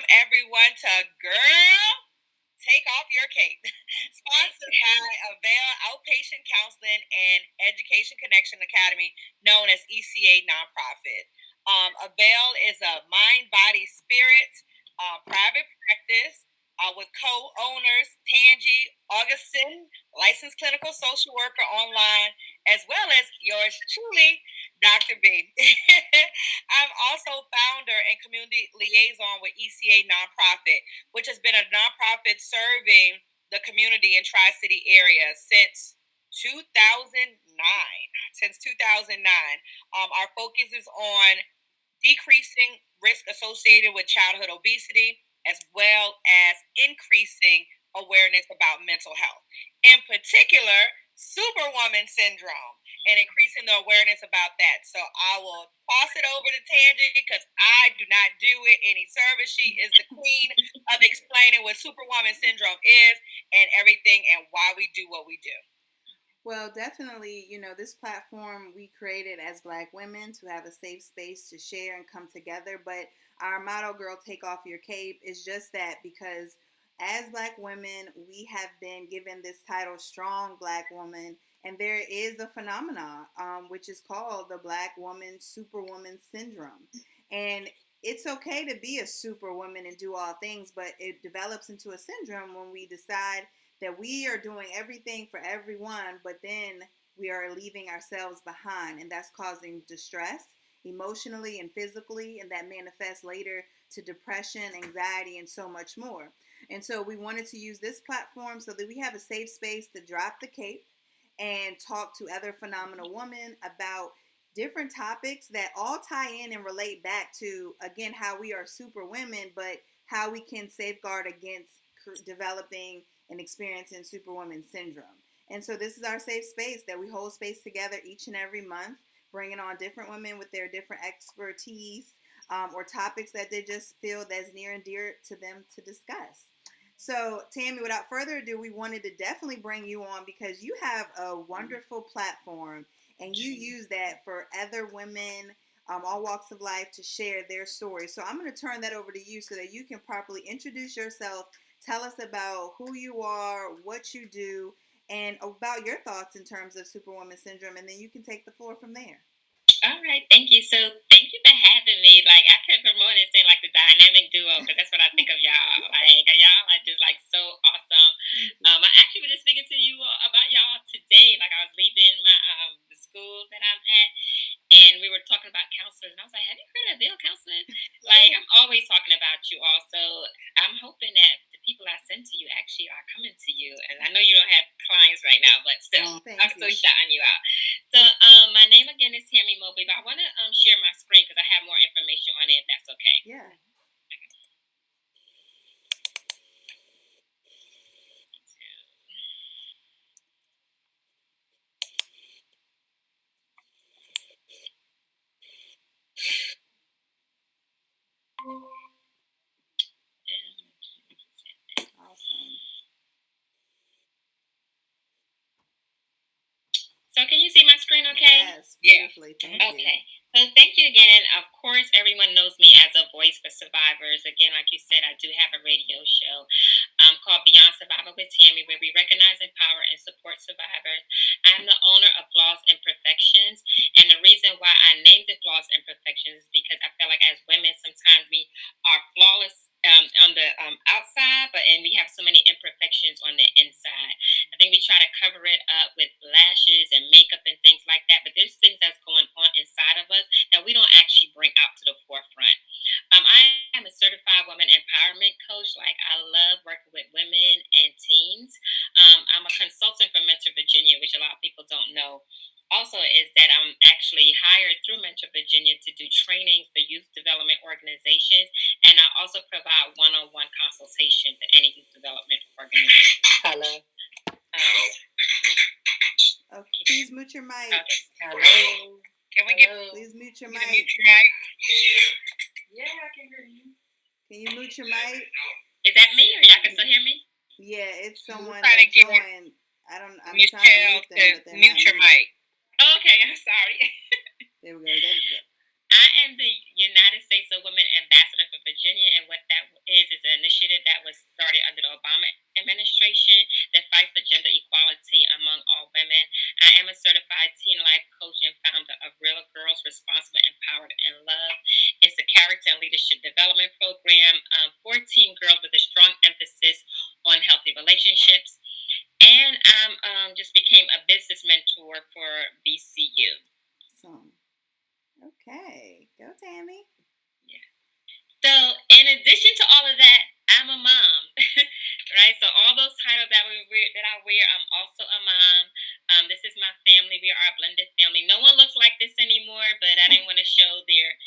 everyone to Girl, Take Off Your Cape, sponsored by Avail Outpatient Counseling and Education Connection Academy, known as ECA nonprofit. Avail is a mind, body, spirit private practice with co-owners Tangi Augustin, licensed clinical social worker online, as well as yours truly, Dr. B. I'm also founder and community liaison with ECA Nonprofit, which has been a nonprofit serving the community in Tri-City area since 2009. Since 2009, our focus is on decreasing risk associated with childhood obesity, as well as increasing awareness about mental health. In particular, Superwoman Syndrome, and increasing the awareness about that. So I will toss it over to Tangi because I do not do it any service. She is the queen of explaining what Superwoman Syndrome is and everything and why we do what we do. Well, definitely, this platform we created as Black women to have a safe space to share and come together. But our motto, Girl, Take Off Your Cape, is just that because as Black women, we have been given this title, Strong Black Woman. And there is a phenomenon which is called the Black Woman Superwoman Syndrome. And it's okay to be a superwoman and do all things, but it develops into a syndrome when we decide that we are doing everything for everyone, but then we are leaving ourselves behind, and that's causing distress emotionally and physically, and that manifests later to depression, anxiety, and so much more. And so we wanted to use this platform so that we have a safe space to drop the cape and talk to other phenomenal women about different topics that all tie in and relate back to, again, how we are super women, but how we can safeguard against developing and experiencing Superwoman Syndrome. And so this is our safe space that we hold space together each and every month, bringing on different women with their different expertise or topics that they just feel that's near and dear to them to discuss. So, Tammie, without further ado, we wanted to definitely bring you on because you have a wonderful platform and you use that for other women, all walks of life, to share their stories. So I'm going to turn that over to you so that you can properly introduce yourself. Tell us about who you are, what you do, and about your thoughts in terms of Superwoman Syndrome, and then you can take the floor from there. All right, thank you. So thank you for having me. Like I could promote and say like the dynamic duo because that's what I think of y'all. Like y'all are just like so awesome. I actually was just speaking to you about y'all today. Like I was leaving my the school that I'm at, and we were talking about counselors, and I was like, "Have you heard of Avail counseling?" Like I'm always talking about you. Also, I'm hoping that the people I send to you actually are coming to you. And I know you don't have clients right now, but still, I'm still shouting you out. So, my name again is Tammie Mobley, but I want to share my screen because I have more information on it. If that's okay. Yeah. Awesome. So can you see my screen okay? Yes, beautifully. Thank you. Okay. So thank you again. And of course, everyone knows me as a voice for survivors. Again, like you said, I do have a radio show called Beyond Survival with Tammie, where we recognize, empower, and support survivors. I'm the owner of Flaws and Perfections. And the reason why I named it Flaws and Perfections is because I feel like as women, sometimes we are flawless on the outside, and we have so many imperfections on the inside. I think we try to cover it up with lashes and makeup and things like that, but there's things that's going on inside of us that we don't actually bring out to the forefront. I am a certified woman empowerment coach. Like I love working with women and teens. I'm a consultant for Mentor Virginia, which a lot of people don't know. Also, is that I'm actually hired through Mentor Virginia to do training for youth development organizations, and I also provide one-on-one consultation for any youth development organization. Hello. Okay, please mute your mic. Okay. Hello. Can we get Please mute your you mic. to mute your mic? Yeah, I can hear you. Can you mute your mic? Is that me, or y'all can still hear me? Yeah, it's someone trying to that get joined. I'm trying to mute them, but they're mute not your muted. mic. Okay, I'm sorry. There we go. I am the United States of Women Ambassador for Virginia, and what that is is an initiative that was started under the Obama administration that fights for gender equality among all women. I am a certified teen life coach and founder of Real Girls Responsible, Empowered, and Loved. It's a character and leadership development program for teen girls with a strong emphasis on healthy relationships. And just became a business mentor for VCU. Awesome. Okay. Go, Tammie. Yeah. So, in addition to all of that, I'm a mom, right? So, all those titles that I wear, I'm also a mom. This is my family. We are a blended family. No one looks like this anymore, but I didn't want to show their,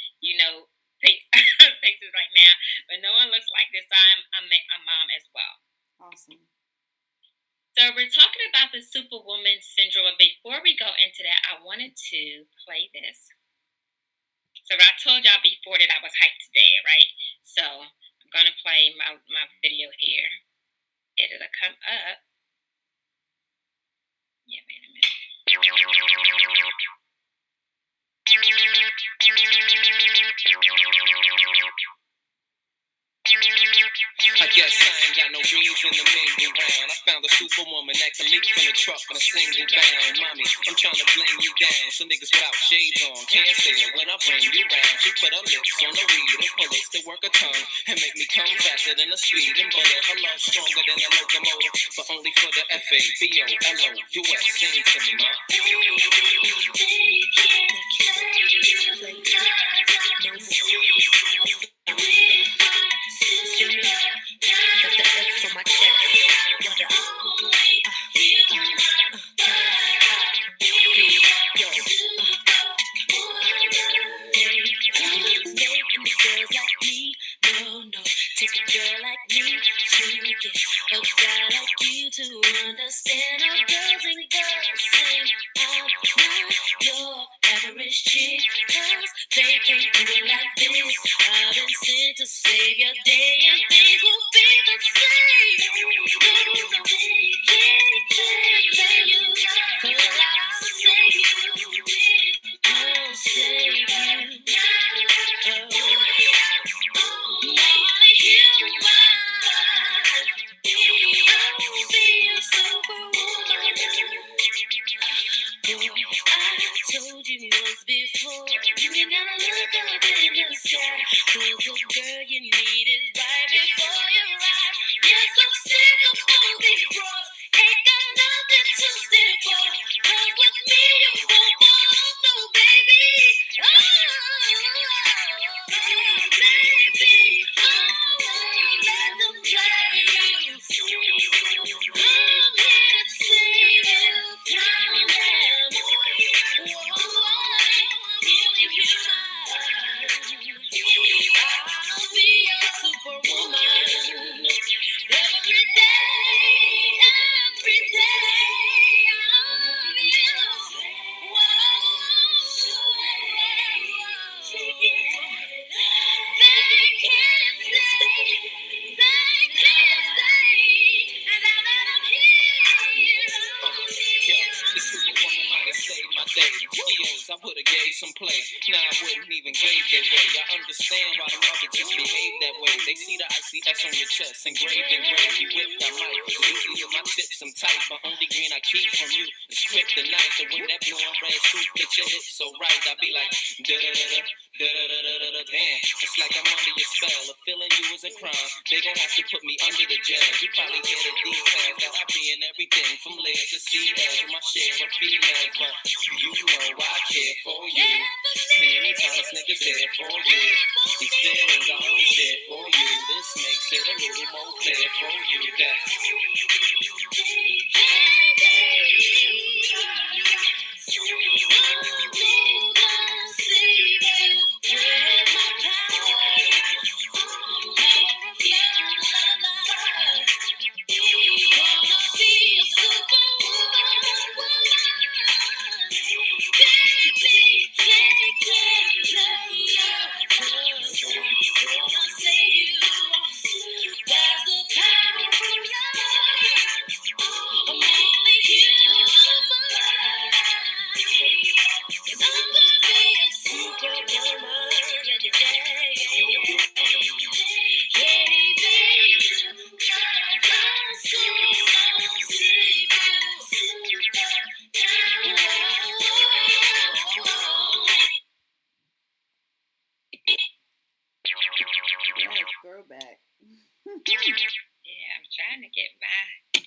pictures right now. But no one looks like this. I'm a mom as well. Awesome. So we're talking about the Superwoman Syndrome. Before we go into that, I wanted to play this. So I told y'all before that I was hyped today, right? So I'm going to play my video here. It'll come up. Yeah, wait a minute. I guess I ain't got no reason to mingle round. I found a superwoman that can leap in the truck in a single bound. Mommy, I'm trying to bling you down. So niggas without shades on can't say it when I bring you round. She put her lips on the weed and pull it to work her tongue and make me come faster than a speed and butter. Her love stronger than a locomotive, but only for the Avail. Sing to me, ma. Got the X on my chest. Take a girl like me to get a guy like you to understand how girls and girls sing. I'm not your average chick, 'cause they can't do it like this. I've been sent to save your day and things will be the same. No, can't save you, 'cause I'll save you. I'll save you. I told you once before, you ain't gotta look up in the sky, 'cause the girl you need is right before your eyes. Yes, I'm sick of all these bros, ain't got nothing to stand for, 'cause with me you won't fall, no baby. Baby, won't let them play you. I'm here to save you from them. I'll be your superwoman every day. I'm you. They can't stay, and I'm here. The superwoman might have saved my day. CEOs, I would've gave some play. Nah, I wouldn't even gave their way. I understand why them other chicks behave that way. They see the icy S on your chest, engraved in gravy, whipped. I might usually with my tips I'm tight, but only green I keep from you is kryptonite. The wind that blue and red suit get your hips so right. I be like da da da da da da da da. Damn, it's like I'm under your spell. If feeling you is a crime, they gon' have to put me under the jail. You probably hear the details that I be in everything from layers to CLs with my share of females, but you know I care for you. And anytime this nigga's there for you, these feelings I only share for you. This makes it a little more clear for you that Girl back. Yeah, I'm trying to get my.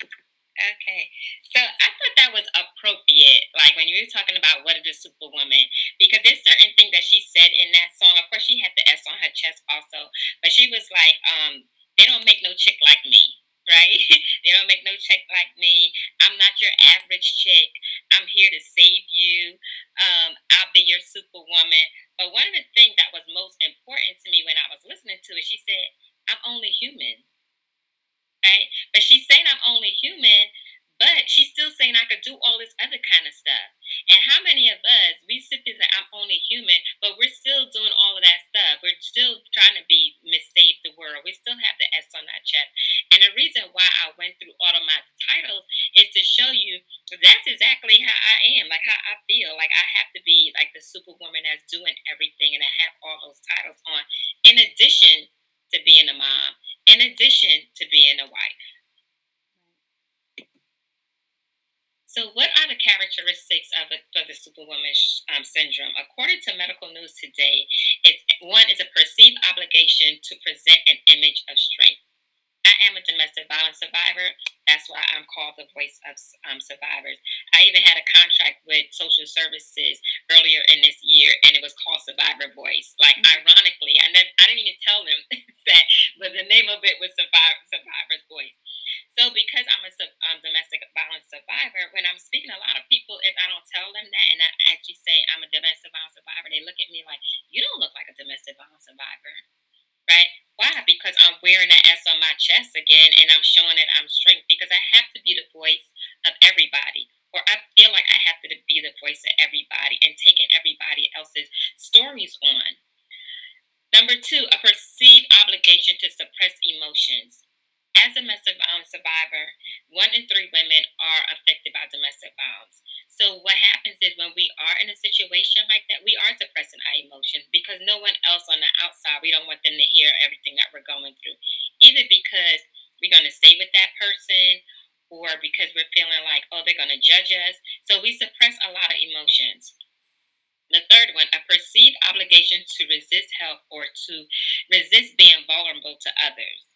Okay, so I thought that was appropriate. Like when you were talking about what is a superwoman, because there's certain things that she said in that song. Of course, she had the S on her chest also, but she was like, "They don't make no chick like me." Right? They don't make no chick like me. I'm not your average chick. I'm here to save you. I'll be your superwoman. But one of the things that was most important to me when I was listening to it, she said, "I'm only human." Right? But she's saying I'm only human, but she's still saying I could do all this other kind of stuff. And how many of us we sit there and say I'm only human, but we're still doing all of that stuff. We're still trying to be Miss Save the World. We still have the S on our chest. And the reason why I went through all of my titles is to show you that's exactly how I am, like how I feel. Like I have to be like the superwoman that's doing everything, and I have all those titles on. In addition to being a mom, in addition to being a wife. So, what are the characteristics of it for the Superwoman syndrome? According to Medical News Today, one is a perceived obligation to present an image of strength. I am a domestic violence survivor. That's why I'm called the voice of survivors. I even had a contract with social services earlier in this year, and it was called Survivor Voice. Like, ironically, I didn't even tell them that, but the name of it was Survivor's Voice. So, because I'm a domestic violence survivor, when I'm speaking to a lot of people, if I don't tell them that and I actually say I'm a domestic violence survivor, they look at me like, "You don't look like a domestic violence survivor." Right? Why? Because I'm wearing the S on my chest again and I'm showing that I'm strength because I have to be the voice of everybody. Or I feel like I have to be the voice of everybody and taking everybody else's stories on. Number two, a perceived obligation to suppress emotions. As a domestic violence survivor, 1 in 3 women are affected by domestic violence. So what happens is when we are in a situation like that, we are suppressing our emotions because no one else on the outside, we don't want them to hear everything that we're going through. Either because we're going to stay with that person or because we're feeling like, oh, they're going to judge us. So we suppress a lot of emotions. The third one, a perceived obligation to resist help or to resist being vulnerable to others.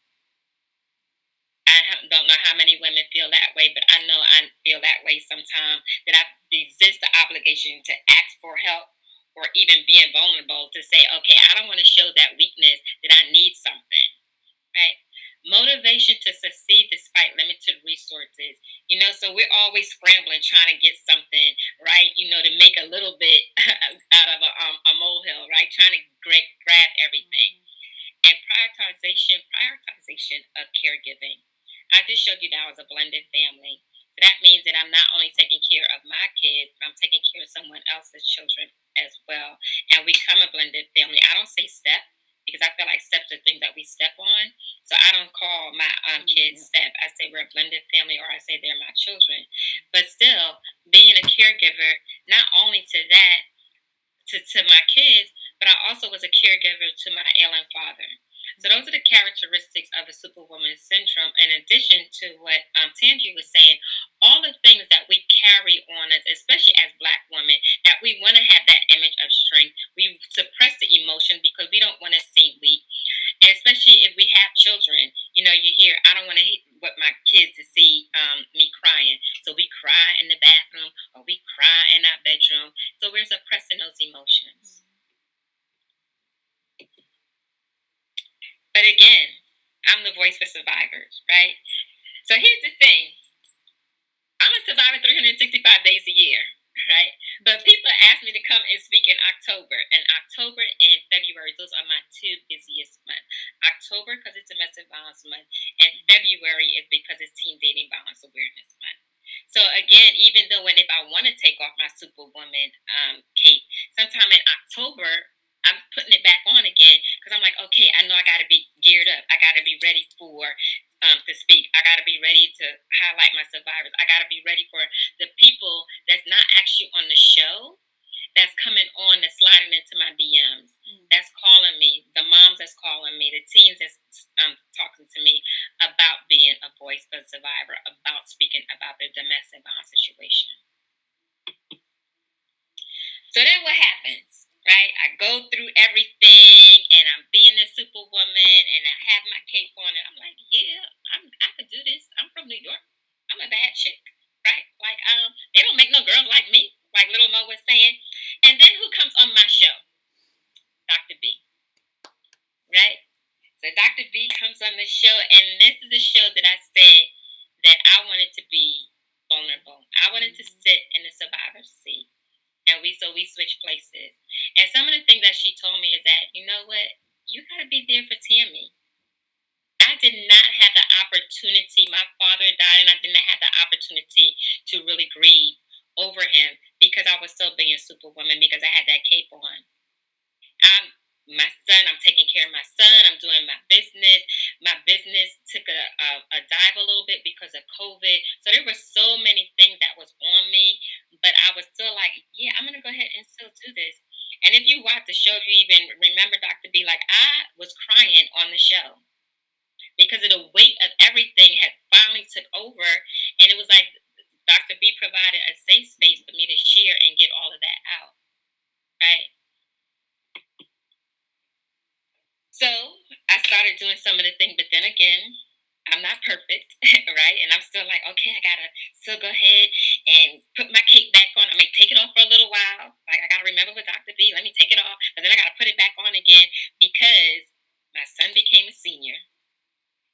Don't know how many women feel that way, but I know I feel that way sometimes that I resist the obligation to ask for help or even being vulnerable to say, okay, I don't want to show that weakness that I need something, right? Motivation to succeed despite limited resources. So we're always scrambling, trying to get something, right? To make a little bit out of a molehill, right? Trying to grab everything. And prioritization of caregiving. I just showed you that I was a blended family. So that means that I'm not only taking care of my kids, but I'm taking care of someone else's children as well. And we become a blended family. I don't say step because I feel like steps are things that we step on. So I don't call my kids step. I say we're a blended family or I say they're my children. But still, being a caregiver, not only to that, to my kids, but I also was a caregiver to my ailing father. So those are the characteristics of a superwoman syndrome. In addition to what Tangie was saying, all the things that we carry on us, especially as Black women, that we want to have that image of strength. We suppress the emotion because we don't want to seem weak. And especially if we have children, you hear, I don't want to what my kids to see me crying. So we cry in the bathroom or we cry in our bedroom. So we're suppressing those emotions. But again, I'm the voice for survivors, right? So here's the thing. I'm a survivor 365 days a year, right? But people ask me to come and speak in October. And October and February, those are my 2 busiest months. October because it's Domestic Violence Month, and February is because it's Teen Dating Violence Awareness Month. So again, even though if I want to take off my Superwoman cape, sometime in October, I'm putting it back on again because I'm like, okay, I know I got to be geared up. I got to be ready for to speak. I got to be ready to highlight my survivors. I got to be ready for the people that's not actually on the show, that's coming on, that's sliding into my DMs, that's calling me, the moms that's calling me, the teens that's talking to me about being a voice for a survivor, about speaking about their domestic violence situation. So then what happens? Right? I go through everything and I'm being a superwoman and I So Dr. B comes on the show, and this is a show that I said that I wanted to be vulnerable. I wanted to sit in the survivor's seat, and we switched places. And some of the things that she told me is that, you know what, you got to be there for Tammie. I did not have the opportunity. My father died, and I did not have the opportunity to really grieve over him because I was still being Superwoman because I had that cape on. My son, I'm taking care of my son. I'm doing my business. My business took a dive a little bit because of COVID. So there were so many things that was on me, but I was still like, yeah, I'm gonna go ahead and still do this. And if you watch the show, you even remember Dr. B. Like I was crying on the show because of the weight of everything had finally took over, and it was like Dr. B provided a safe space for me to share and get all of that out. Right. So I started doing some of the things, but then again, I'm not perfect, right? And I'm still like, okay, I gotta still go ahead and put my cape back on. I may take it off for a little while. Like I gotta remember with Dr. B, let me take it off, but then I gotta put it back on again because my son became a senior,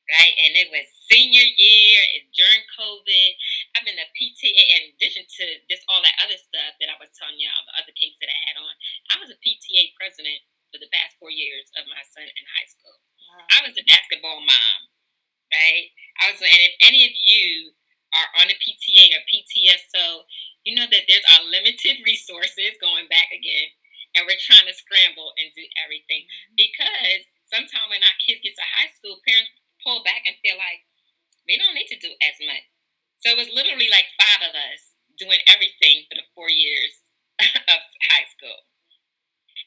right? And it was senior year during COVID. I'm in the PTA in addition to this all that other stuff that I was telling y'all, the other capes that I had on. I was a PTA president for the past 4 years of my son in high school. Wow. I was a basketball mom, right? And if any of you are on a PTA or PTSO, you know that there's our limited resources going back again, and we're trying to scramble and do everything because sometimes when our kids get to high school, parents pull back and feel like we don't need to do as much. So it was literally like five of us doing everything for the 4 years of high school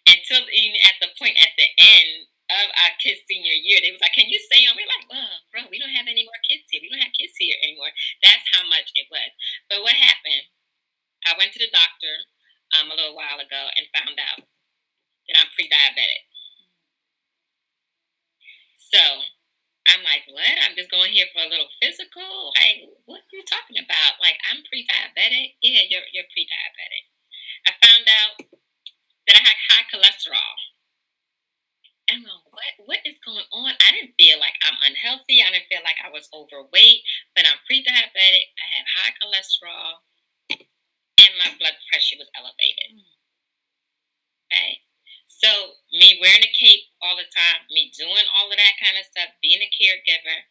until even at the point at the end of our kids' senior year, they was like, "Can you stay on?" We're like, "Well, bro, we don't have any more kids here. We don't have kids here anymore." That's how much it was. But what happened? I went to the doctor a little while ago and found out that I'm pre-diabetic. So I'm like, "What? I'm just going here for a little physical? Like, what are you talking about? Like, I'm pre-diabetic? Yeah, you're pre-diabetic." I found out that I had high cholesterol. And I'm like, what is going on? I didn't feel like I'm unhealthy. I didn't feel like I was overweight, but I'm pre-diabetic. I have high cholesterol, and my blood pressure was elevated. Okay, so me wearing a cape all the time, me doing all of that kind of stuff, being a caregiver,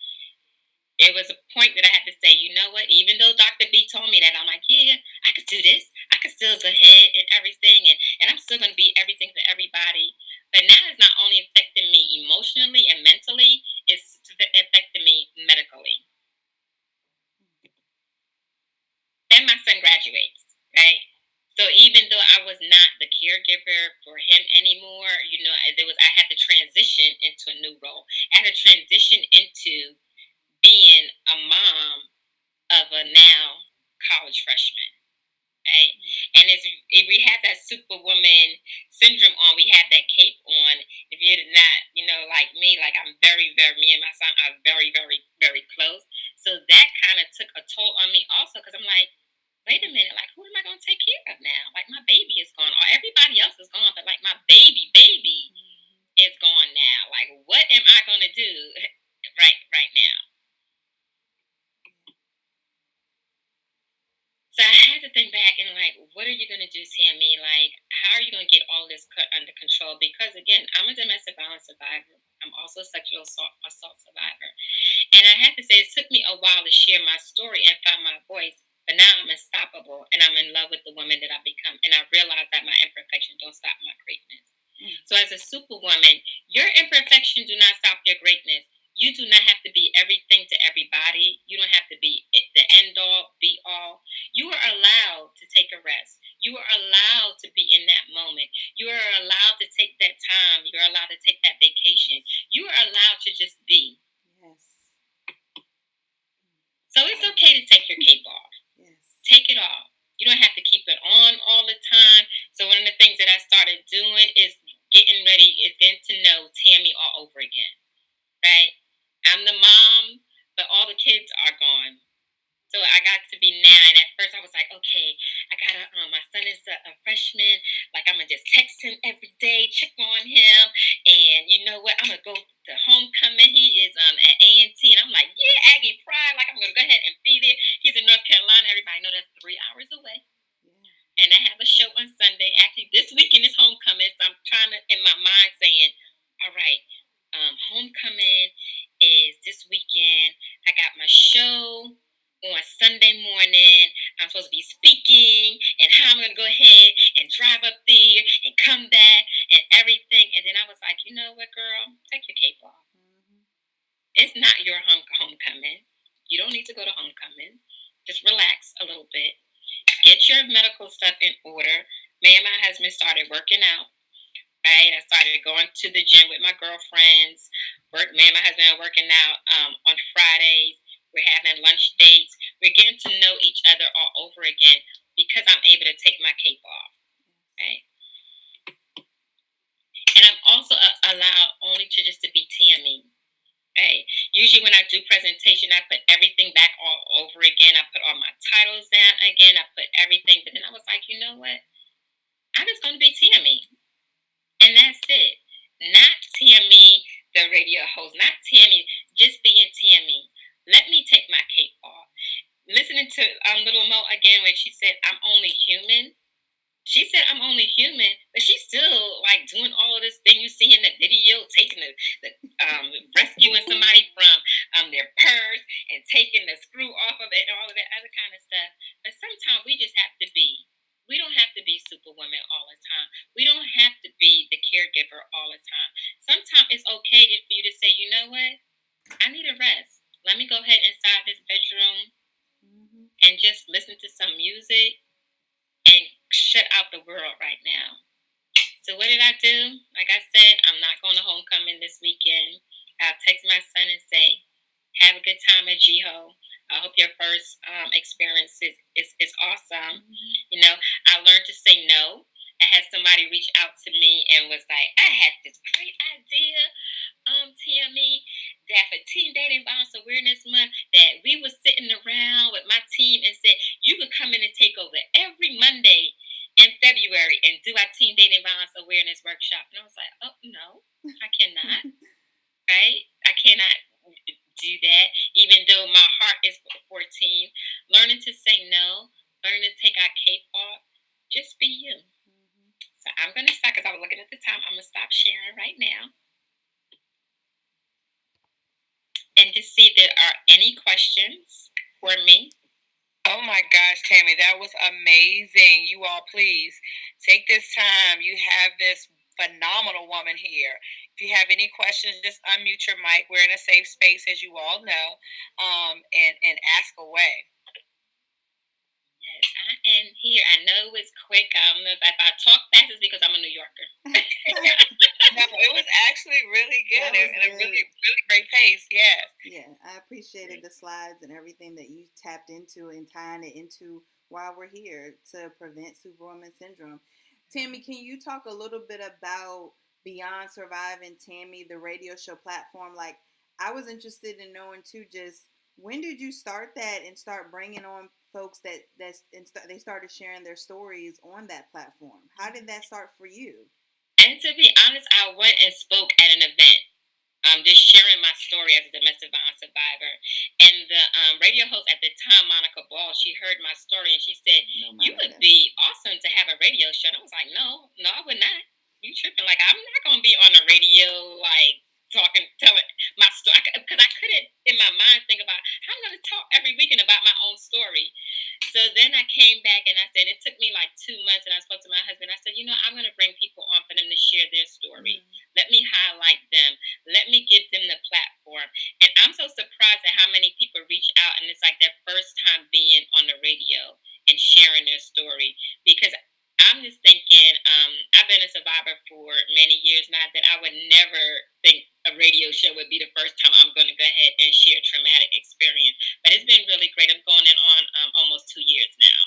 it was a point that I had to say, you know what? Even though Dr. B told me that, I'm like, yeah, I could do this. I could still go ahead and everything, and I'm still going to be everything for everybody. But now it's not only affecting me emotionally and mentally, it's affecting me medically. Then my son graduates, right? So even though I was not the caregiver for him anymore, you know, I had to transition into a new role. I had to transition into being a mom of a now college freshman. Right? And if we have that Superwoman syndrome on, we have that cape on. If you're not, you know, like me, like I'm me and my son are very, very, very close. So that kind of took a toll on me also because I'm like, wait a minute, like who am I going to take care of now? Like my baby is gone, or everybody else is gone, but like my baby is gone now. Like what am I going to do right now? So I had to think back and like, what are you going to do, Tammie? Like, how are you going to get all this under control? Because again, I'm a domestic violence survivor. I'm also a sexual assault survivor. And I had to say, it took me a while to share my story and find my voice. But now I'm unstoppable and I'm in love with the woman that I've become. And I realize that my imperfections don't stop my greatness. So as a superwoman, your imperfections do not stop your greatness. You do not have to be everything to everybody. You don't have to be the end all, be all. You are allowed to take a rest. You are allowed to be in that moment. You are allowed to take that time. You're allowed to take that vacation. You are allowed to just be. Yes. So it's okay to take your cape off. Yes. Take it off. You don't have to keep it on all the time. So one of the things that I started doing is getting to know Tammie all over again. Right? I'm the mom, but all the kids are gone. So I got to be now, and at first I was like, okay, I gotta. My son is a freshman. Like I'm gonna just text him every day, check on him, and you know what? I'm gonna go the homecoming. He is at A&T, and I'm like, yeah, Aggie Pride. Like, I'm gonna go ahead and be there. He's in North Carolina. Everybody know that's 3 hours away. And I have a show on Sunday. Actually, this weekend is homecoming, so I'm trying to, in my mind, saying, all right, homecoming is this weekend. I got my show on Sunday morning. I'm supposed to be speaking, and how I'm going to go ahead and drive up there and come back and everything. And then I was like, you know what, girl? Take your cape off. It's not your homecoming. You don't need to go to homecoming. Just relax a little bit. Get your medical stuff in order. Me and my husband started working out. Right, I started going to the gym with my girlfriends. Me and my husband are working out on Fridays. We're having lunch dates. We're getting to know each other all over again because I'm able to take my cape off. Right, and I'm also allowed only to just to be Tammie. Right. Usually when I do presentation, I put everything back all over again. I put all my titles down again. I put everything. But then I was like, you know what? I'm just going to be Tammie. And that's it. Not Tammie, the radio host. Not Tammie, just being Tammie. Let me take my cape off. Listening to Little Mo again when she said, I'm only human. She said, I'm only human, but she's still like doing all of this thing you see in the video, taking the rescuing somebody from their purse and taking the screw off of it and all of that other kind of stuff. But sometimes we just have to be. We don't have to be Superwoman all the time. We don't have to be the caregiver all the time. Sometimes it's okay for you to say, you know what? I need a rest. Let me go ahead inside this bedroom and just listen to some music and shut out the world right now. So what did I do? Like I said, I'm not going to homecoming this weekend. I'll text my son and say, have a good time at GHO. I hope your first experience is awesome. You know, I learned to say no. I had somebody reach out to me and was like, I had this great idea, Tammie, that for Teen Dating Violence Awareness Month, that we were sitting around with my team and said, you could come in and take over every Monday in February and do our Teen Dating Violence Awareness Workshop. And I was like, oh, no, I cannot. Right? I cannot do that, even though my heart is for 14. Learning to say no, learning to take our cape off, just be you. So I'm going to stop because I was looking at the time. I'm going to stop sharing right now. And to see if there are any questions for me. Oh my gosh, Tammie, that was amazing. You all, please take this time. You have this phenomenal woman here. If you have any questions, just unmute your mic. We're in a safe space, as you all know, and ask away. Yes, I am here. I know it's quick. If I talk fast, it's because I'm a New Yorker. No, it was actually really good and a really, really great pace. Yes. Yeah, I appreciated the slides and everything that you tapped into and tying it into why we're here to prevent Superwoman Syndrome. Tammie, can you talk a little bit about Beyond Surviving Tammie, the radio show platform? Like, I was interested in knowing too, just when did you start that and start bringing on folks that they started sharing their stories on that platform? How did that start for you? And to be honest, I went and spoke at an event, just sharing my story as a domestic violence survivor. And the radio host at the time, Monica Ball, she heard my story and she said, you would be awesome to have a radio show. And I was like, no, I would not. You tripping. Like, I'm not going to be on the radio, like, telling my story. Because I couldn't, in my mind, think about how I'm going to talk every weekend about my own story. So then I came back and I said, it took me like 2 months, and I spoke to my husband. I said, I'm going to bring people on for them to share their story. Let me highlight them. Let me give them the platform. And I'm so surprised at how many people reach out, and it's like their first time being on the radio and sharing their story. Because I'm just thinking, I've been a survivor for many years now, that I would never think a radio show would be the first time I'm going to go ahead and share a traumatic experience. But it's been really great. I'm going in on almost 2 years now.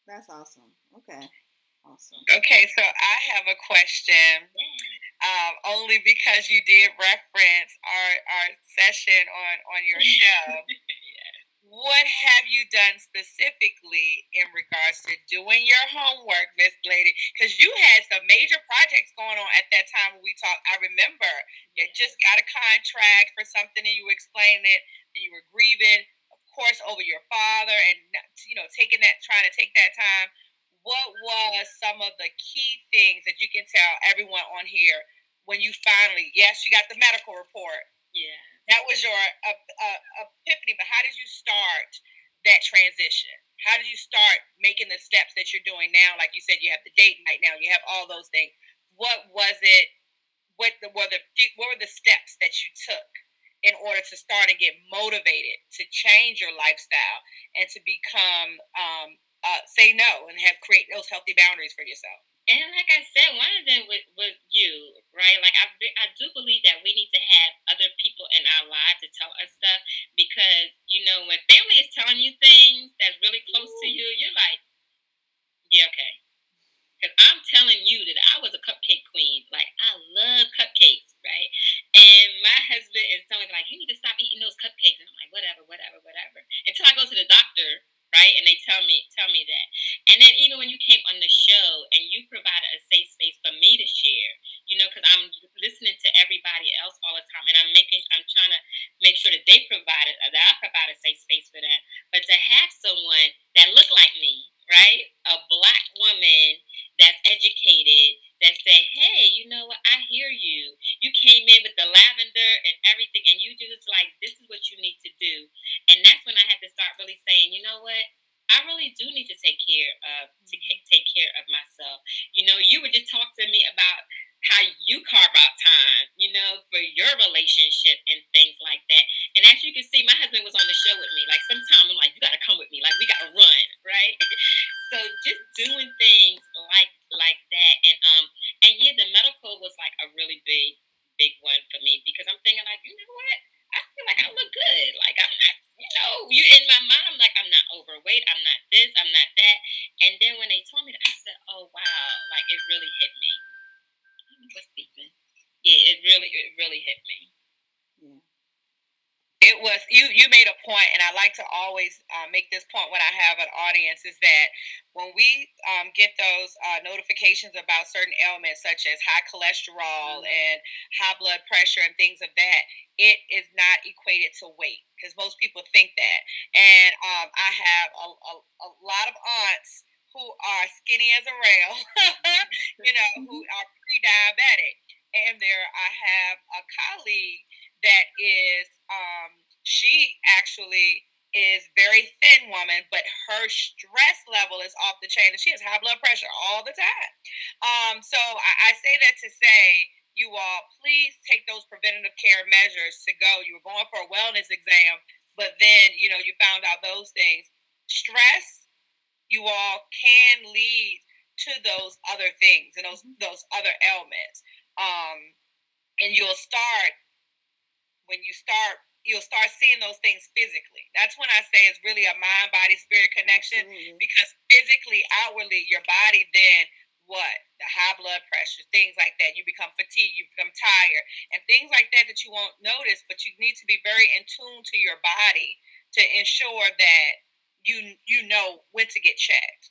That's awesome. Okay. Awesome. Okay, so I have a question. Only because you did reference our session on your show. what have you done specifically in regards to doing your homework, Miss Lady? Because you had some major projects going on at that time when we talked. I remember you just got a contract for something and you were explaining it, and you were grieving, of course, over your father, and taking that, trying to take that time. What was some of the key things that you can tell everyone on here when you finally, yes, you got the medical report, Yeah. that was your epiphany, but how did you start that transition? How did you start making the steps that you're doing now? Like you said, you have the date night now, you have all those things. What was it? What were the steps that you took in order to start and get motivated to change your lifestyle and to become say no and have create those healthy boundaries for yourself? And like I said, one of them was you, right? Like I do believe that we need to have other people in our lives to tell us stuff because when family is telling you things that's really close to you, you're like, yeah, okay. Because I'm telling you that I was a cupcake queen. Like, I love cupcakes, right? And my husband is telling me, like, you need to stop eating those cupcakes. And I'm like, whatever, whatever, whatever. Until I go to the doctor, right? And they tell me that. And then even when you came on the show and you provided a safe space for me to share, because I'm listening to everybody else all the time, and I'm trying to make sure that that I provide a safe space for them. But to have someone that looked like me, right? A black woman that's educated that say, hey, you know what? I hear you. You came in with the lavender and everything, and you just like, this is what you need to do. And that's when I had to start really saying, you know what? I really do need to take care of myself. You would just talk to me about how you carve out time, for your relationship and things like that. And as you can see, my husband was on the show with me. Like sometimes I'm like, you gotta come with me. Like we gotta run, right? So just doing things like that, and yeah, the medical was like a really big one for me because I'm thinking like, you know what? I feel like I look good. Like I'm not, you in my mind, I'm like, I'm not overweight. I'm not this. I'm not that. And then when they told me that, I said, oh wow, like it really hit me. What's beeping? Yeah, it really hit me. Yeah. It was you made a point, and I like to always make this point when I have an audience is that when we get those notifications about certain ailments such as high cholesterol and high blood pressure and things of that, it is not equated to weight because most people think that. And I have a lot of aunts who are skinny as a rail, who are pre-diabetic. And I have a colleague that is she actually is very thin woman, but her stress level is off the chain, and she has high blood pressure all the time. So I say that to say, you all, please take those preventative care measures to go. You were going for a wellness exam, but then you found out those things. Stress, you all can lead to those other things and those other ailments. And you'll start seeing those things physically. That's when I say it's really a mind, body, spirit connection. Absolutely. Because physically, outwardly, your body then what? The high blood pressure, things like that. You become fatigued, you become tired, and things like that that you won't notice, but you need to be very in tune to your body to ensure that you know when to get checked.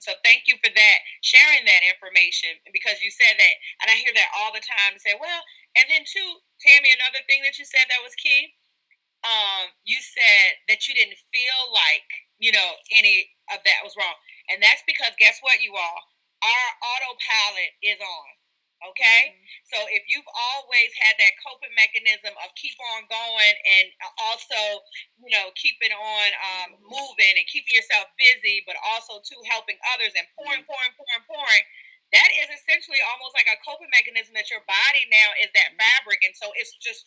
So thank you for that, sharing that information because you said that, and I hear that all the time. Say, well, and then too, Tammie, another thing that you said that was key. You said that you didn't feel like any of that was wrong, and that's because guess what, you all, our autopilot is on. Okay, so if you've always had that coping mechanism of keep on going and also keeping on moving and keeping yourself busy, but also too helping others and pouring, that is essentially almost like a coping mechanism that your body now is that fabric, and so it's just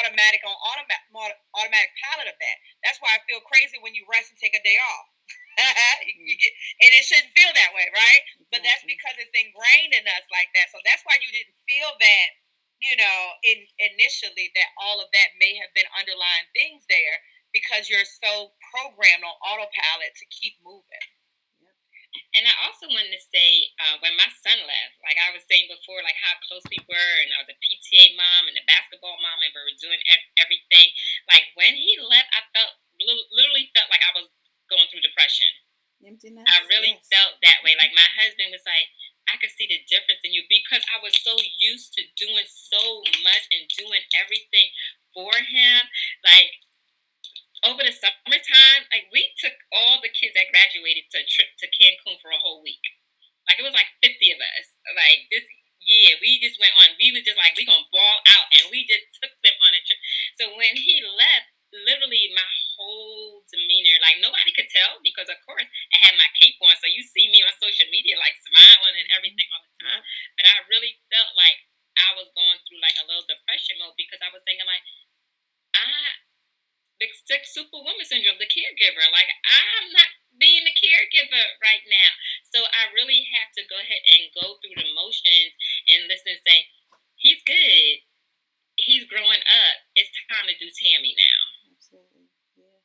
automatic on automatic pilot of that. That's why I feel crazy when you rest and take a day off. You get, and it shouldn't feel that way, right? But that's because it's ingrained in us like that. So that's why you didn't feel that, initially, that all of that may have been underlying things there because you're so programmed on autopilot to keep moving. And I also wanted to say, when my son left, like I was saying before, like how close we were, and I was a PTA mom and a basketball mom, and we were doing everything. Like when he left, I felt literally Like my husband was like, I could see the difference in you because I was so used to doing so much and doing everything for him. Like over the summertime, like we took all the kids that graduated to a trip to Cancun for a whole week. Like it was like 50 of us. Like this year, we just went on. We was just like we gonna ball out, and we just took them on a trip. So when he left, literally my whole demeanor, like nobody could tell because of course I had my cape on, so you see me on social media like smiling and everything all the time. But I really felt like I was going through like a little depression mode because I was thinking like I the Superwoman Syndrome, the caregiver. Like I'm not being the caregiver right now, so I really have to go ahead and go through the motions and listen and say, "He's good. He's growing up. It's time to do Tammie now." Absolutely, yeah.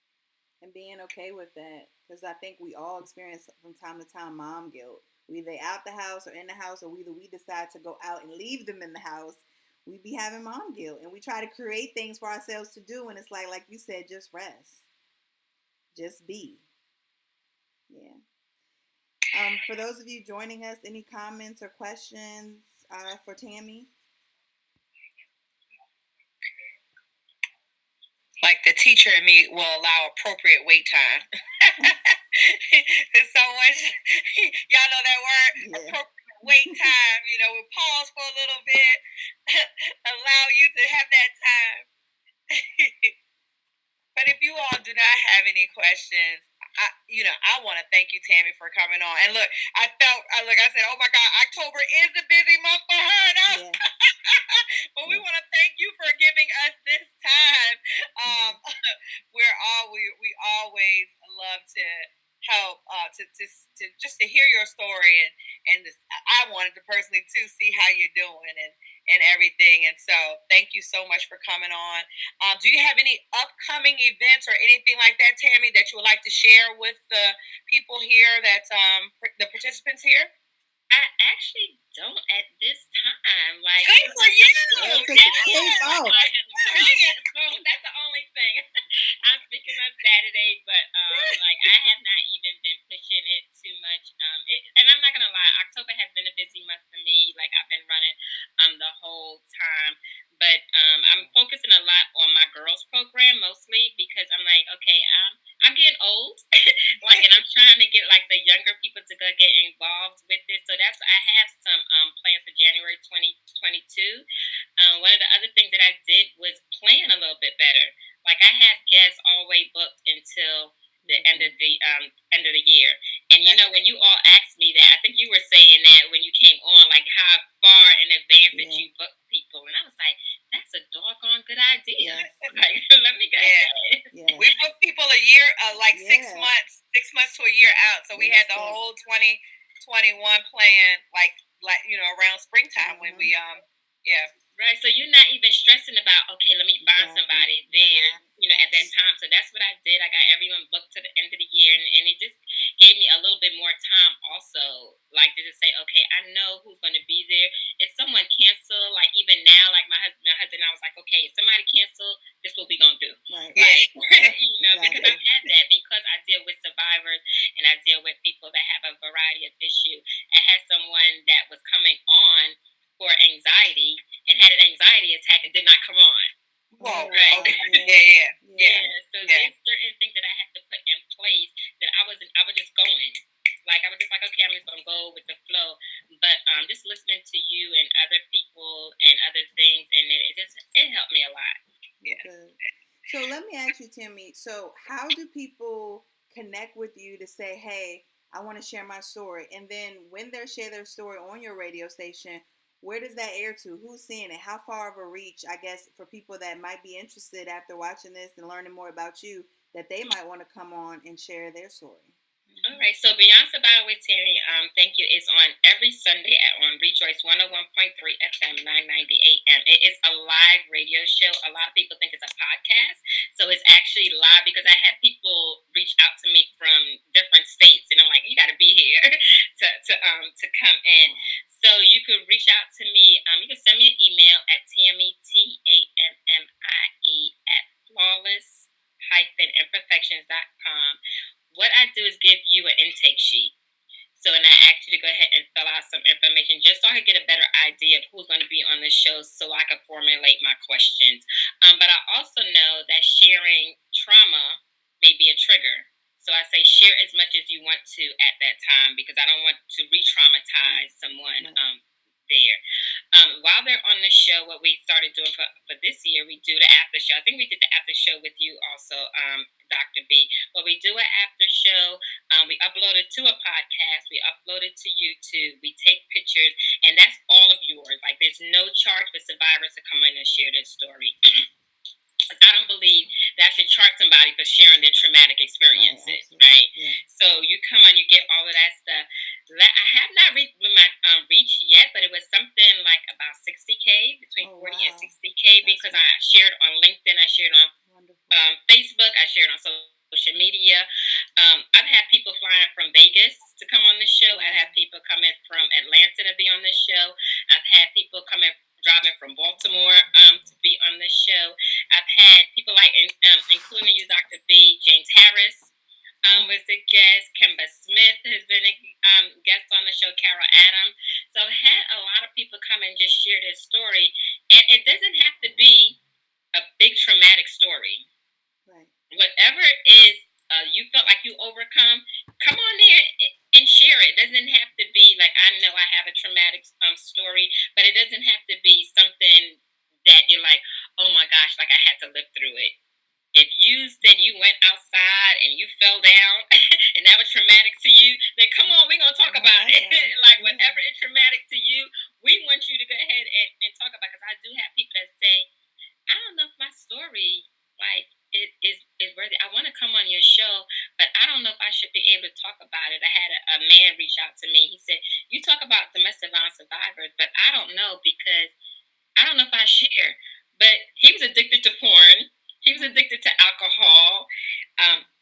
And being okay with that, because I think we all experience from time to time mom guilt. We either out the house or in the house, or either we decide to go out and leave them in the house. We be having mom guilt, and we try to create things for ourselves to do, and it's like you said, just rest, just be. Yeah. For those of you joining us, any comments or questions for Tammie? Like the teacher and me will allow appropriate wait time. There's so much, y'all know that word, appropriate wait time. We'll pause for a little bit, allow you to have that time. But if you all do not have any questions, I want to thank you, Tammie, for coming on. And look, I said, oh my God, October is a busy month for her. But we want to thank you for giving us this time. We always love to help to just to hear your story and I wanted to personally too see how you're doing and everything. And so thank you so much for coming on. Do you have any upcoming events or anything like that, Tammie, that you would like to share with the people here, the participants here? I actually don't at this time. Like, good for you. Take the cape off. That's the only thing. I'm speaking on Saturday, but like I have not even been pushing it too much. And I'm not gonna lie, October has been a busy month for me. Like I've been running the whole time. But I'm focusing a lot on my girls program mostly because I'm like, okay, I'm getting old, like, and I'm trying to get like the younger people to go get involved with this. So I have some plans for January 2022. One of the other things that I did was plan a little bit better. Like I have guests always booked until the end of the year. And when you all asked me that, I think you were saying that when you came on, like how far in advance that you book people, and I was like, that's a doggone good idea. Like, let me go ahead. We book people a year, like 6 months to a year out. So we had the whole 2021 plan, like around springtime when we Right, so you're not even stressing about, okay, let me find somebody there, at that time. So that's what I did. I got everyone booked to the end of the year, and it just gave me a little bit more time also, like to just say, okay, I know who's going to be there. If someone cancel, like even now, like my husband, I was like, okay, if somebody cancel, this is what we going to do. Right. Because I've had that, because I deal with survivors and I deal with people that have a variety of issues. I had someone that was coming on for anxiety and had an anxiety attack and did not come on. Whoa, right? Okay. So there's certain things that I have to put in place that I was just going. Like I was just like, okay, I'm just gonna go with the flow. But just listening to you and other people and other things, and it helped me a lot. Yeah. Good. So let me ask you, Tammie. So how do people connect with you to say, hey, I want to share my story? And then when they share their story on your radio station, where does that air to? Who's seeing it? How far of a reach, I guess, for people that might be interested after watching this and learning more about you, that they might want to come on and share their story? All right, so Beyond Survival with Tammie, thank you, is on every Sunday on Rejoice 101.3 FM 990 AM. It is a live radio show. A lot of people think it's a podcast, so it's actually live because I have people reach out to me from different states, and I'm like, you got to be here to come in. So you could reach out to me. You can send me an email at Tammie, TAMMIE, at flawless-imperfections.com. What I do is give you an intake sheet. So So, and I asked you to go ahead and fill out some information just so I could get a better idea of who's going to be on the show so I could formulate my questions. But I also know that sharing trauma may be a trigger. So I say share as much as you want to at that time because I don't want to re-traumatize someone there. While they're on the show, what we started doing for this year, we do the after show. I think we did the after show with you also, Dr. B. But we do an after show. We upload it to a podcast. We upload it to YouTube. We take pictures, and that's all of yours. Like there's no charge for survivors to come in and share their story. I don't believe that should charge somebody for sharing their traumatic experiences, right? Yeah. So you come on, you get all of that stuff. I have not reached my reach yet, but it was something like about 60K, between 40 and 60K, because I shared on LinkedIn, I shared on Facebook, I shared on social media. I've had people flying from Vegas to come on the show. I've had people coming from Atlanta to be on the show. I've had people coming driving from Baltimore to be on the show. I've had people like, including you, Dr. B, James Harris was a guest. Kimba Smith has been a guest on the show, Carol Adam. So I've had a lot of people come and just share their story. And it doesn't have to be a big traumatic story. Right. Whatever it is you felt like you overcome, come on there and share it. It doesn't have to be like, I know I have a traumatic story, but it doesn't have to be something that you're like, oh my gosh, like I had to live through it. If you said you went outside and you fell down and that was traumatic to you, then come on, we're going to talk about it. Like whatever is traumatic to you, we want you to go ahead and talk about it. Because I do have people that say, I don't know if my story, like, it is worthy. I want to come on your show, but I don't know if I should be able to talk about it. I had a man reach out to me. He said, you talk about domestic violence survivors, but I don't know because I don't know if I share. But he was addicted to porn. He was addicted to alcohol.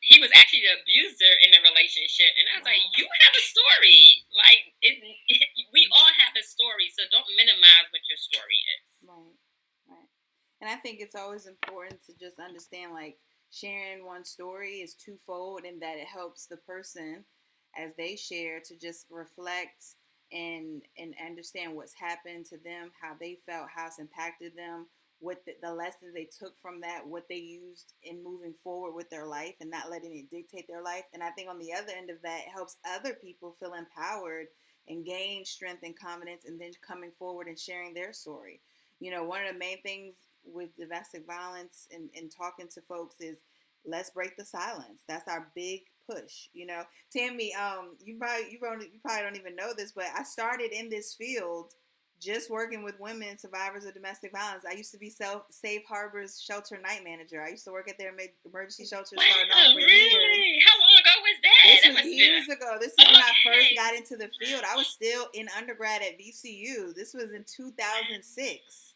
He was actually the abuser in the relationship. And I was like, you have a story. Like, we all have a story, so don't minimize what your story is. Right. And I think it's always important to just understand, like, sharing one story is twofold in that it helps the person as they share to just reflect and understand what's happened to them, how they felt, how it's impacted them, what the lessons they took from that, what they used in moving forward with their life and not letting it dictate their life. And I think on the other end of that, it helps other people feel empowered and gain strength and confidence and then coming forward and sharing their story. You know, one of the main things with domestic violence and talking to folks is let's break the silence. That's our big push. You know, Tammie, you probably don't even know this, but I started in this field just working with women survivors of domestic violence. I used to be Safe Harbor's shelter night manager. I used to work at their emergency shelter starting off for years. How long ago was that? This was years ago. This is when I first got into the field. I was still in undergrad at VCU. This was in 2006.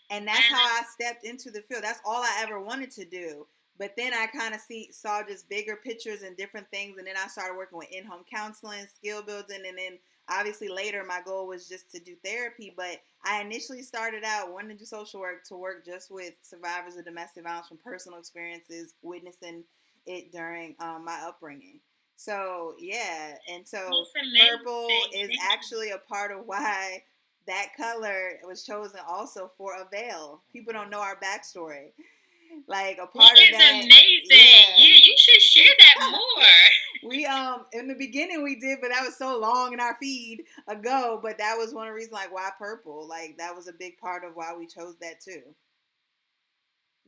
And that's how I stepped into the field. That's all I ever wanted to do. But then I kind of saw just bigger pictures and different things. And then I started working with in-home counseling, skill building. And then obviously later my goal was just to do therapy. But I initially started out wanting to do social work to work just with survivors of domestic violence from personal experiences, witnessing it during my upbringing. So, yeah. And so purple is actually a part of why that color was chosen also for Avail. People don't know our backstory. Like a part of that. It's amazing. Yeah, you should share that more. We in the beginning we did, but that was so long in our feed ago. But that was one of the reasons, like why purple. Like that was a big part of why we chose that too.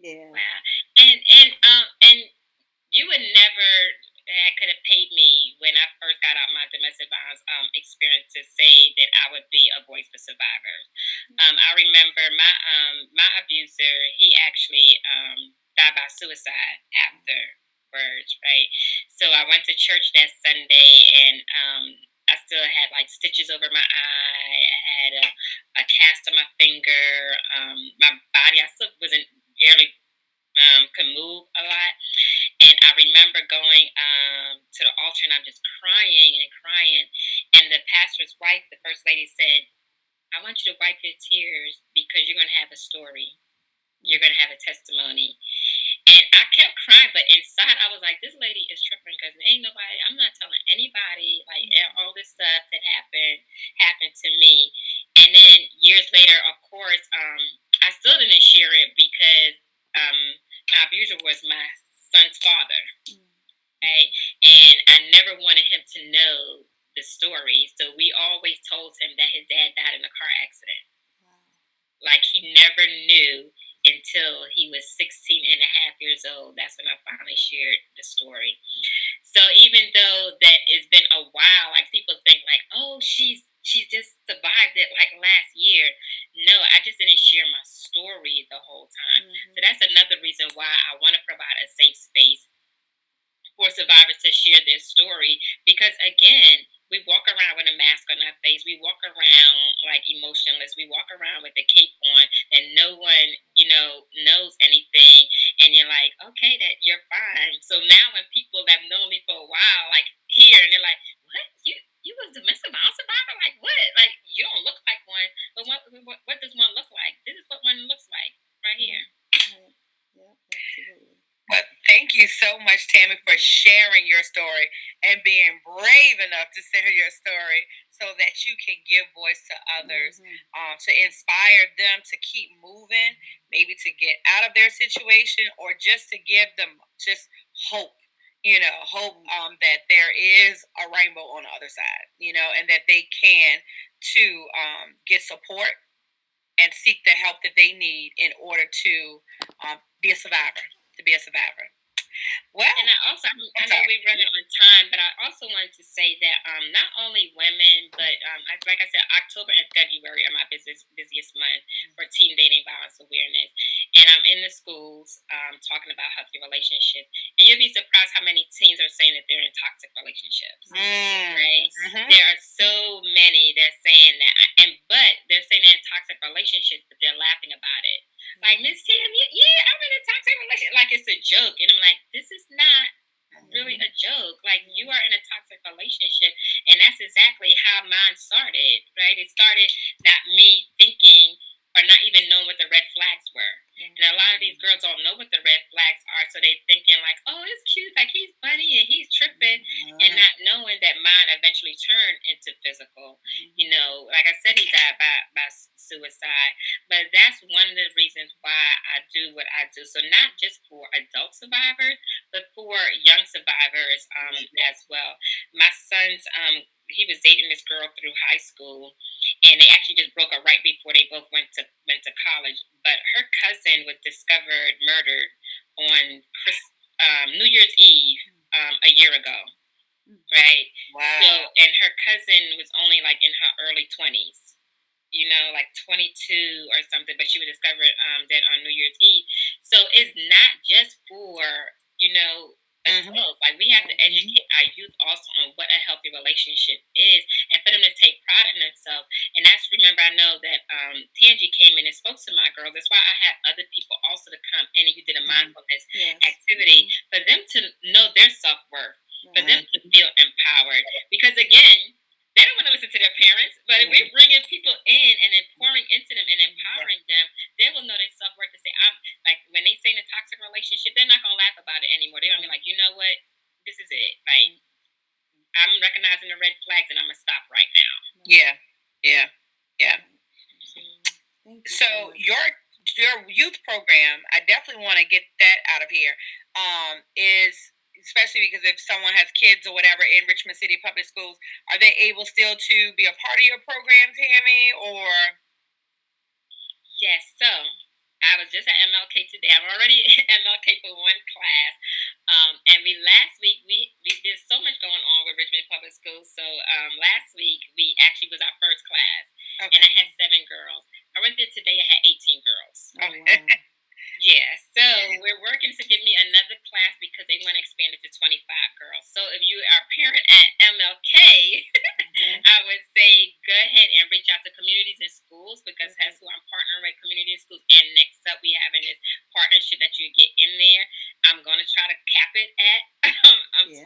Yeah. Wow. And you would never could have paid me when I first got out my domestic violence experience to say that I would be a voice for survivors. I remember my abuser, he actually died by suicide afterwards, right? So I went to church that Sunday and I still had like stitches over my eye. I had a cast on my finger. My body, I still wasn't barely could move a lot. And I remember going to the altar and I'm just crying and crying. And the pastor's wife, the first lady, said, I want you to wipe your tears because you're going to have a story. You're going to have a testimony. And I kept crying, but inside I was like, this lady is tripping because ain't nobody, I'm not telling anybody, like all this stuff that happened to me. And then years later, of course, I still didn't share it because my abuser was my son's father. Right? And I never wanted him to know the story. So we always told him that his dad died in a car accident. Like he never knew until he was 16 and a half years old. That's when I finally shared the story. So even though that it's been a while, like people think like, oh, she just survived it like last year. No, I just didn't share my story the whole time. So that's another reason why I want to provide a safe space for survivors to share their story, because again, we walk around with a mask on our face. We walk around like emotionless. We walk around with a cape on, and no one, knows anything. And you're like, okay, that you're fine. So now when people that have known me for a while, like here, and they're like, what? You was a domestic violence survivor? Like what? Like you don't look like one. But what does one look like? This is what one looks like right here. Yeah, absolutely. But thank you so much, Tammie, for sharing your story and being brave enough to share your story so that you can give voice to others, to inspire them to keep moving, maybe to get out of their situation, or just to give them just hope. Hope that there is a rainbow on the other side, and that they can to get support and seek the help that they need in order to be a survivor. Well, and I know we're running on time, but I also wanted to say that not only women, but like I said, October and February are my busiest month for teen dating violence awareness. And I'm in the schools talking about healthy relationships. And you'll be surprised how many teens are saying that they're in toxic relationships. Right? There are so many that's saying that, but they're saying they're in toxic relationships, but they're laughing about it. Like, Miss Tim, yeah, I'm in a toxic relationship. Like it's a joke. And I'm like, this is not really a joke. Like you are in a toxic relationship. And that's exactly how mine started, right? It started not me thinking or not even knowing what the red flags were. And a lot of these girls don't know what the red flags are. So they thinking like, oh, it's cute. Like he's funny and he's tripping. And not knowing that mine eventually turned into physical. Like I said, he died by suicide. But that's one of the reasons why I do what I do. So not just for adult survivors, but for young survivors as well. My son's he was dating this girl through high school, and they actually just broke up right before they both went to college. But her cousin was discovered murdered on New Year's Eve a year ago, right? Wow. So, and her cousin was only like in her early 20s. Like 22 or something, but she was discovered dead on New Year's Eve. So it's not just for, adults. Like we have to educate our youth also on what a healthy relationship is and for them to take pride in themselves. And that's, remember, I know that Tangie came in and spoke to my girl. That's why I had other people also to come in and you did a mindfulness activity for them to know their self-worth, for them to feel empowered. Because again, they don't want to listen to their parents, but if we're bringing people in and then pouring into them and empowering them, they will know their self-worth to say, I'm like, when they say in a toxic relationship, they're not going to laugh about it anymore. They're going to be like, you know what? This is it. Like, I'm recognizing the red flags and I'm going to stop right now. Yeah. So your youth program, I definitely want to get that out of here, is... especially because if someone has kids or whatever in Richmond City Public Schools, are they able still to be a part of your program, Tammie, or? Yes, so I was just at MLK today. I'm already at MLK for one class. And last week, there's so much going on with Richmond Public Schools. So last week, we actually was our first class. Okay. And I had 7 girls. I went there today, I had 18 girls. Oh, wow. Yeah, so we're working to give me another class because they want to expand it to 25 girls. So if you are a parent at MLK, I would say go ahead and reach out to communities and schools because that's who I'm partnering with, community and schools. And next up, we having this partnership that you get in there. I'm going to try to cap it at 25.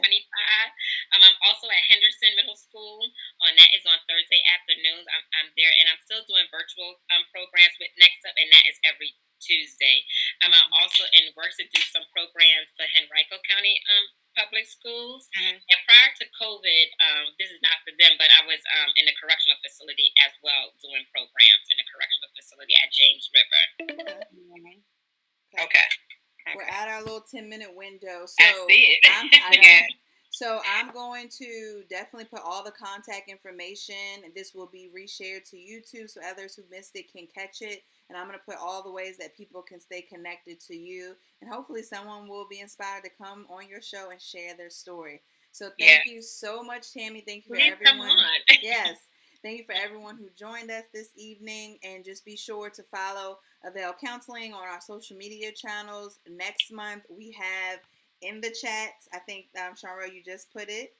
I'm also at Henderson Middle School. That is on Thursday afternoons. I'm there, and I'm still doing virtual programs programs with Next Up, and that is every Tuesday. I'm also in works to do some programs for Henrico County public schools. And prior to COVID, this is not for them, but I was in a correctional facility as well, doing programs in a correctional facility at James River. Okay. We're at our little 10-minute window. So I see it. So I'm going to definitely put all the contact information, and this will be reshared to YouTube so others who missed it can catch it. And I'm going to put all the ways that people can stay connected to you. And hopefully someone will be inspired to come on your show and share their story. So thank you so much, Tammie. Thank you for everyone. Yes. Thank you for everyone who joined us this evening. And just be sure to follow Avail Counseling on our social media channels. Next month, we have in the chat, I think, Shara, you just put it.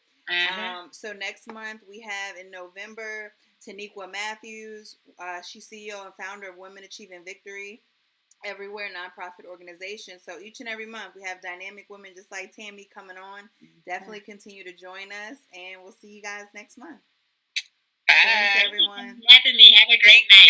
So next month, we have in November, Taniqua Matthews. She's CEO and founder of Women Achieving Victory Everywhere nonprofit organization. So each and every month, we have dynamic women just like Tammie coming on. Definitely continue to join us, and we'll see you guys next month. Bye. Thanks, everyone. Thank you for having me. Have a great night.